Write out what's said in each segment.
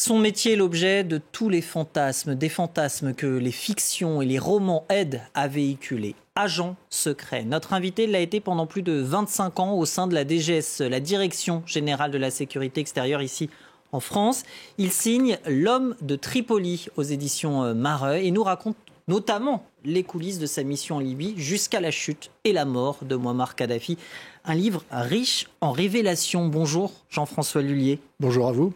Son métier est l'objet de tous les fantasmes, des fantasmes que les fictions et les romans aident à véhiculer. Agent secret. Notre invité l'a été pendant plus de 25 ans au sein de la DGSE, la Direction Générale de la Sécurité Extérieure, ici en France. Il signe L'Homme de Tripoli aux éditions Mareuil et nous raconte notamment les coulisses de sa mission en Libye jusqu'à la chute et la mort de Mouammar Kadhafi. Un livre riche en révélations. Bonjour Jean-François Lullier. Bonjour à vous.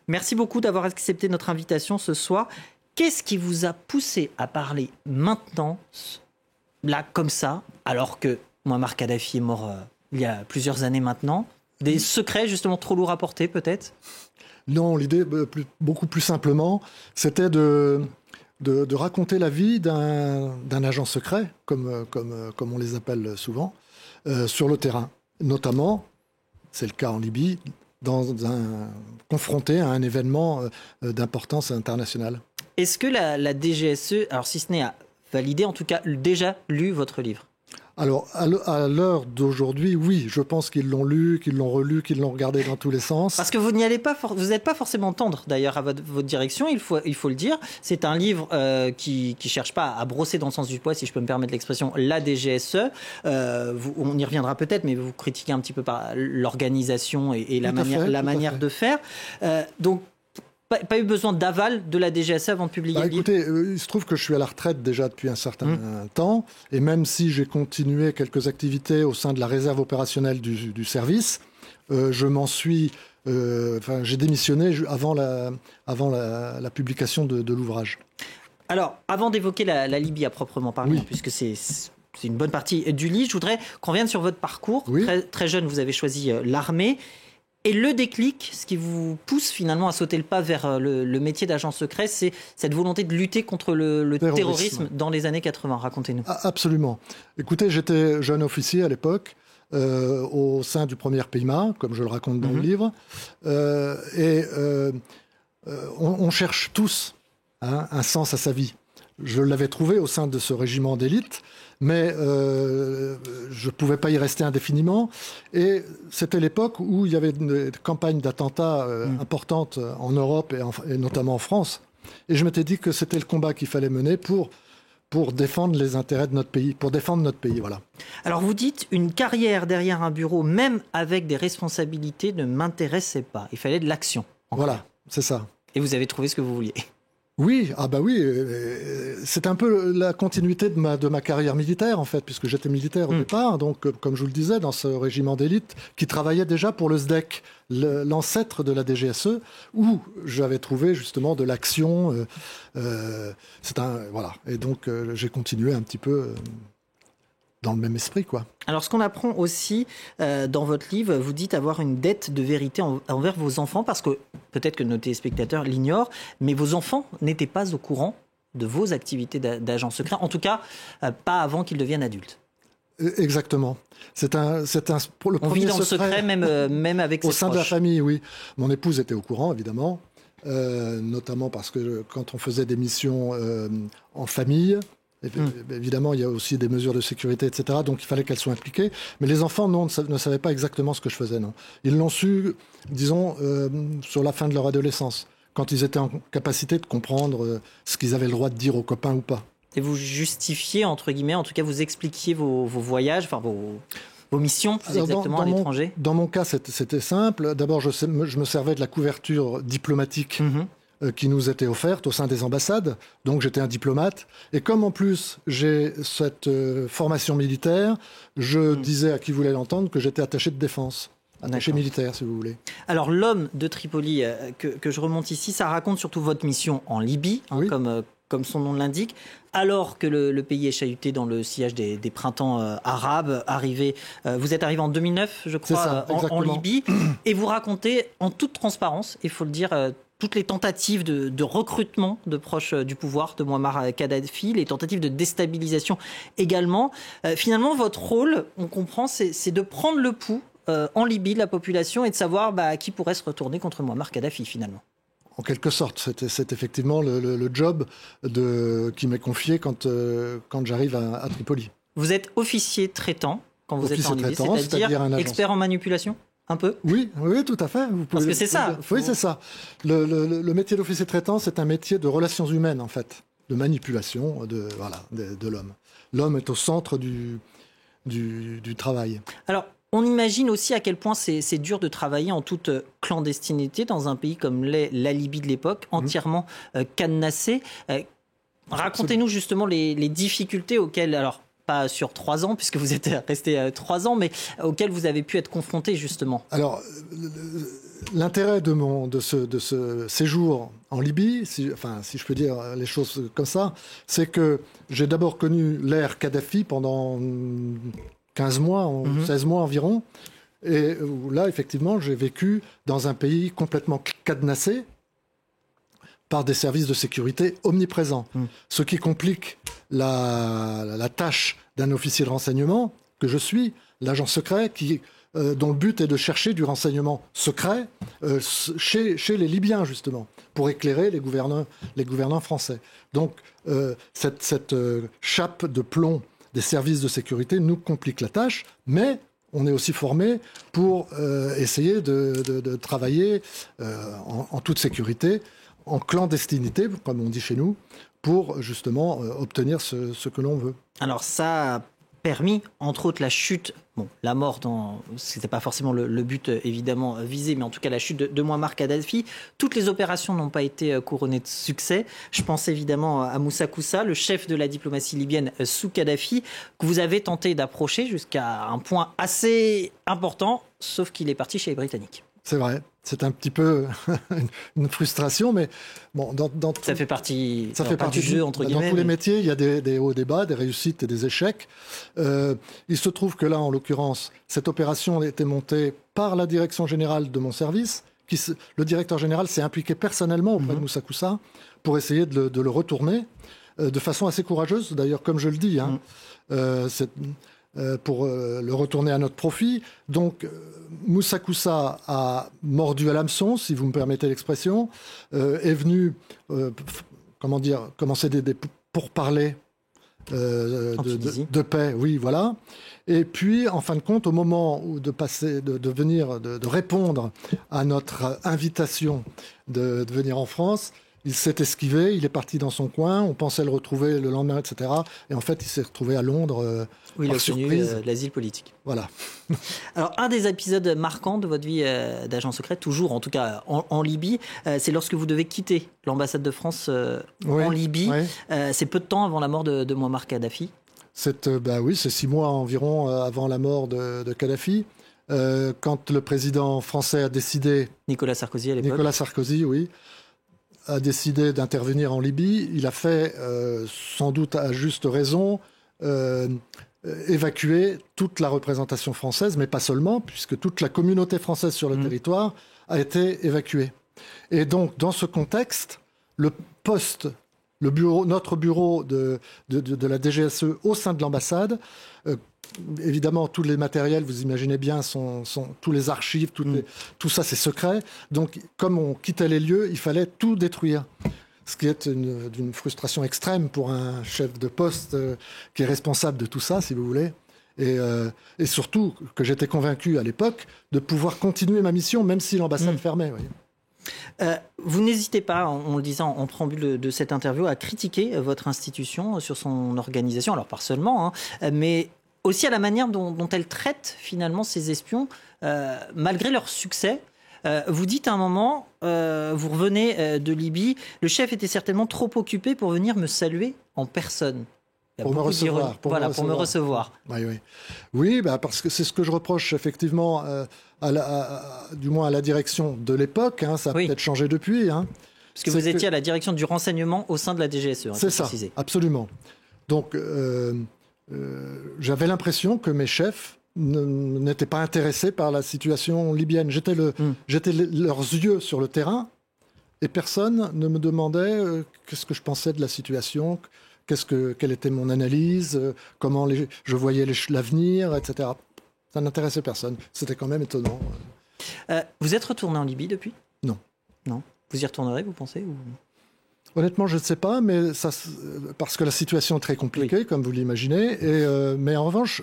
Merci beaucoup d'avoir accepté notre invitation ce soir. Qu'est-ce qui vous a poussé à parler maintenant, là, comme ça, alors que Mouammar Kadhafi est mort il y a plusieurs années maintenant? Des secrets justement trop lourds à porter peut-être? Non, l'idée, beaucoup plus simplement, c'était de raconter la vie d'un agent secret, comme on les appelle souvent, sur le terrain. Notamment, c'est le cas en Libye, confronté à un événement d'importance internationale. Est-ce que la DGSE, alors si ce n'est à valider, en tout cas déjà lu votre livre? Alors, à l'heure d'aujourd'hui, oui, je pense qu'ils l'ont lu, qu'ils l'ont relu, qu'ils l'ont regardé dans tous les sens. Parce que vous n'y allez pas, vous n'êtes pas forcément tendre d'ailleurs à votre direction, il faut le dire. C'est un livre qui cherche pas à brosser dans le sens du poil, si je peux me permettre l'expression, la DGSE. On y reviendra peut-être, mais vous critiquez un petit peu par l'organisation et la manière de faire. Donc, pas eu besoin d'aval de la DGSE avant de publier le livre? Écoutez, il se trouve que je suis à la retraite déjà depuis un certain temps, et même si j'ai continué quelques activités au sein de la réserve opérationnelle du service, je m'en suis... j'ai démissionné avant la publication de l'ouvrage. Alors, avant d'évoquer la Libye à proprement parler, oui, puisque c'est une bonne partie du livre, je voudrais qu'on revienne sur votre parcours. Oui. Très jeune, vous avez choisi l'armée. Et le déclic, ce qui vous pousse finalement à sauter le pas vers le métier d'agent secret, c'est cette volonté de lutter contre le terrorisme dans les années 80. Racontez-nous. Absolument. Écoutez, j'étais jeune officier à l'époque, au sein du 1er PIMA, comme je le raconte dans le livre. On cherche tous un sens à sa vie. Je l'avais trouvé au sein de ce régiment d'élite, mais je ne pouvais pas y rester indéfiniment. Et c'était l'époque où il y avait une campagne d'attentats importante en Europe et notamment en France. Et je m'étais dit que c'était le combat qu'il fallait mener pour défendre les intérêts de notre pays, pour défendre notre pays, voilà. Alors vous dites, une carrière derrière un bureau, même avec des responsabilités, ne m'intéressait pas. Il fallait de l'action. Voilà, c'est ça. Et vous avez trouvé ce que vous vouliez. Oui, c'est un peu la continuité de ma carrière militaire en fait, puisque j'étais militaire au départ, donc comme je vous le disais, dans ce régiment d'élite qui travaillait déjà pour le SDEC, l'ancêtre de la DGSE, où j'avais trouvé justement de l'action. Voilà, et donc j'ai continué un petit peu dans le même esprit, quoi. Alors, ce qu'on apprend aussi dans votre livre, vous dites avoir une dette de vérité envers vos enfants, parce que peut-être que nos téléspectateurs l'ignorent, mais vos enfants n'étaient pas au courant de vos activités d'agent secret, en tout cas, pas avant qu'ils deviennent adultes. Exactement. Pour le On premier vit dans le secret, même avec ses proches. Au sein de la famille, oui. Mon épouse était au courant, évidemment, notamment parce que quand on faisait des missions en famille, évidemment, il y a aussi des mesures de sécurité, etc. Donc, il fallait qu'elles soient impliquées. Mais les enfants, non, ne savaient pas exactement ce que je faisais, non. Ils l'ont su, disons, sur la fin de leur adolescence, quand ils étaient en capacité de comprendre ce qu'ils avaient le droit de dire aux copains ou pas. Et vous justifiez, entre guillemets, en tout cas, vous expliquiez vos voyages, enfin vos missions, plus exactement, à l'étranger? Dans mon cas, c'était simple. D'abord, je me servais de la couverture diplomatique qui nous était offerte au sein des ambassades. Donc j'étais un diplomate. Et comme en plus j'ai cette formation militaire, je disais à qui voulait l'entendre que j'étais attaché de défense. Attaché militaire, si vous voulez. Alors, L'Homme de Tripoli, que je remonte ici, ça raconte surtout votre mission en Libye, oui, comme son nom l'indique, alors que le pays est chahuté dans le sillage des printemps arabes. Vous êtes arrivé en 2009, je crois, en Libye, et vous racontez en toute transparence, il faut le dire, toutes les tentatives de recrutement de proches du pouvoir de Mouammar Kadhafi, les tentatives de déstabilisation également. Finalement, votre rôle, on comprend, c'est de prendre le pouls en Libye de la population et de savoir qui pourrait se retourner contre Mouammar Kadhafi finalement. En quelque sorte, c'est effectivement le job qui m'est confié quand j'arrive à Tripoli. Vous êtes officier traitant quand vous êtes en Libye, c'est-à-dire expert en manipulation? un peu? Oui, tout à fait. Parce que c'est ça. Oui, c'est ça. Le métier d'officier traitant, c'est un métier de relations humaines, en fait, de manipulation de l'homme. L'homme est au centre du travail. Alors, on imagine aussi à quel point c'est dur de travailler en toute clandestinité dans un pays comme la Libye de l'époque, entièrement cadenassé. Racontez-nous justement les difficultés auxquelles, alors pas sur 3 ans, puisque vous êtes resté 3 ans, mais auxquelles vous avez pu être confronté justement. Alors, l'intérêt de ce séjour en Libye, si je peux dire les choses comme ça, c'est que j'ai d'abord connu l'ère Kadhafi pendant 15 mois, 16 mois environ. Et là, effectivement, j'ai vécu dans un pays complètement cadenassé par des services de sécurité omniprésents. Ce qui complique la tâche d'un officier de renseignement, que je suis, l'agent secret, dont le but est de chercher du renseignement secret chez les Libyens, justement, pour éclairer les gouvernants français. Donc, cette chape de plomb des services de sécurité nous complique la tâche, mais on est aussi formé pour essayer de travailler en toute sécurité, en clandestinité, comme on dit chez nous, pour justement obtenir ce que l'on veut. Alors ça a permis, entre autres, la chute, la mort, c'était pas forcément le but évidemment visé, mais en tout cas la chute de Mouammar Kadhafi. Toutes les opérations n'ont pas été couronnées de succès. Je pense évidemment à Moussa Koussa, le chef de la diplomatie libyenne sous Kadhafi, que vous avez tenté d'approcher jusqu'à un point assez important, sauf qu'il est parti chez les Britanniques. C'est vrai, c'est un petit peu une frustration, mais bon, ça fait partie du jeu, entre guillemets. Dans tous les métiers, il y a des hauts et des bas, des réussites et des échecs. Il se trouve que là, en l'occurrence, cette opération a été montée par la direction générale de mon service. Le directeur général s'est impliqué personnellement auprès de Moussa Koussa pour essayer de le retourner de façon assez courageuse, d'ailleurs, comme je le dis. Pour le retourner à notre profit. Donc, Moussa Koussa a mordu à l'hameçon, si vous me permettez l'expression, est venu, commencer des pourparlers de paix, oui, voilà. Et puis, en fin de compte, au moment de répondre à notre invitation de venir en France, il s'est esquivé, il est parti dans son coin, on pensait le retrouver le lendemain, etc. Et en fait, il s'est retrouvé à Londres où il a obtenu l'asile politique. Voilà. Alors, un des épisodes marquants de votre vie d'agent secret, toujours en tout cas en Libye, c'est lorsque vous devez quitter l'ambassade de France en Libye. Oui. C'est peu de temps avant la mort de Mouammar Kadhafi. C'est 6 mois environ avant la mort de Kadhafi. Quand le président français a décidé... Nicolas Sarkozy à l'époque. Nicolas Sarkozy, oui. A décidé d'intervenir en Libye. Il a fait, sans doute à juste raison, évacuer toute la représentation française, mais pas seulement, puisque toute la communauté française sur le territoire a été évacuée. Et donc, dans ce contexte, notre bureau de la DGSE au sein de l'ambassade, évidemment, tous les matériels, vous imaginez bien, sont tous les archives, tout ça, c'est secret. Donc, comme on quittait les lieux, il fallait tout détruire. Ce qui est d'une frustration extrême pour un chef de poste qui est responsable de tout ça, si vous voulez. Et surtout, que j'étais convaincu à l'époque de pouvoir continuer ma mission, même si l'ambassade fermait. Oui. Vous n'hésitez pas, on le disait en préambule de cette interview, à critiquer votre institution sur son organisation, alors pas seulement, mais aussi à la manière dont elle traite finalement ses espions, malgré leur succès. Vous dites à un moment, vous revenez de Libye, le chef était certainement trop occupé pour venir me saluer en personne. Pour me recevoir. Oui, parce que c'est ce que je reproche effectivement, du moins à la direction de l'époque. Ça a peut-être changé depuis. Parce que vous étiez à la direction du renseignement au sein de la DGSE. C'est ça, absolument. Donc, j'avais l'impression que mes chefs n'étaient pas intéressés par la situation libyenne. J'étais leurs yeux sur le terrain et personne ne me demandait qu'est-ce que je pensais de la situation, quelle était mon analyse, comment je voyais l'avenir, etc. Ça n'intéressait personne. C'était quand même étonnant. Vous êtes retourné en Libye depuis ? Non. Non. Vous y retournerez, vous pensez ou... Honnêtement, je ne sais pas, mais parce que la situation est très compliquée, comme vous l'imaginez. Mais en revanche,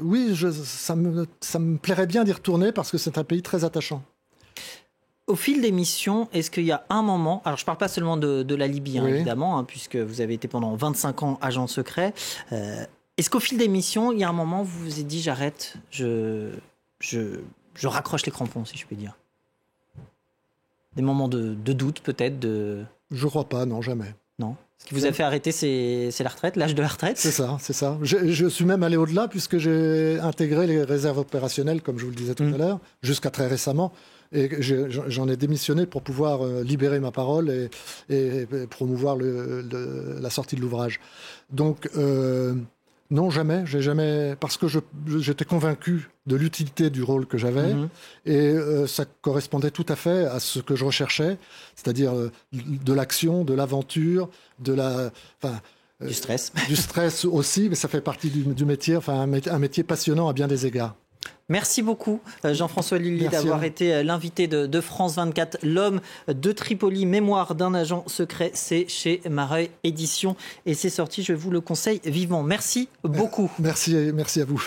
oui, ça me plairait bien d'y retourner parce que c'est un pays très attachant. Au fil des missions, est-ce qu'il y a un moment, alors je ne parle pas seulement de la Libye, évidemment, puisque vous avez été pendant 25 ans agent secret, est-ce qu'au fil des missions, il y a un moment où vous vous êtes dit j'arrête, je raccroche les crampons, si je puis dire? Des moments de doute peut-être Je crois pas, non, jamais. Non. Ce qui vous a fait arrêter, c'est la retraite, l'âge de la retraite? C'est ça, c'est ça. Je suis même allé au-delà puisque j'ai intégré les réserves opérationnelles, comme je vous le disais tout à l'heure, jusqu'à très récemment. Et j'en ai démissionné pour pouvoir libérer ma parole et promouvoir la sortie de l'ouvrage. Donc, non, jamais. J'ai jamais, parce que j'étais convaincu de l'utilité du rôle que j'avais et ça correspondait tout à fait à ce que je recherchais, c'est-à-dire de l'action, de l'aventure, du stress. Du stress aussi, mais ça fait partie du métier, un métier passionnant à bien des égards. Merci beaucoup Jean-François Lilly d'avoir été l'invité de France 24. L'homme de Tripoli, mémoire d'un agent secret, c'est chez Mareuil Éditions et c'est sorti, je vous le conseille vivement. Merci beaucoup. Merci à vous.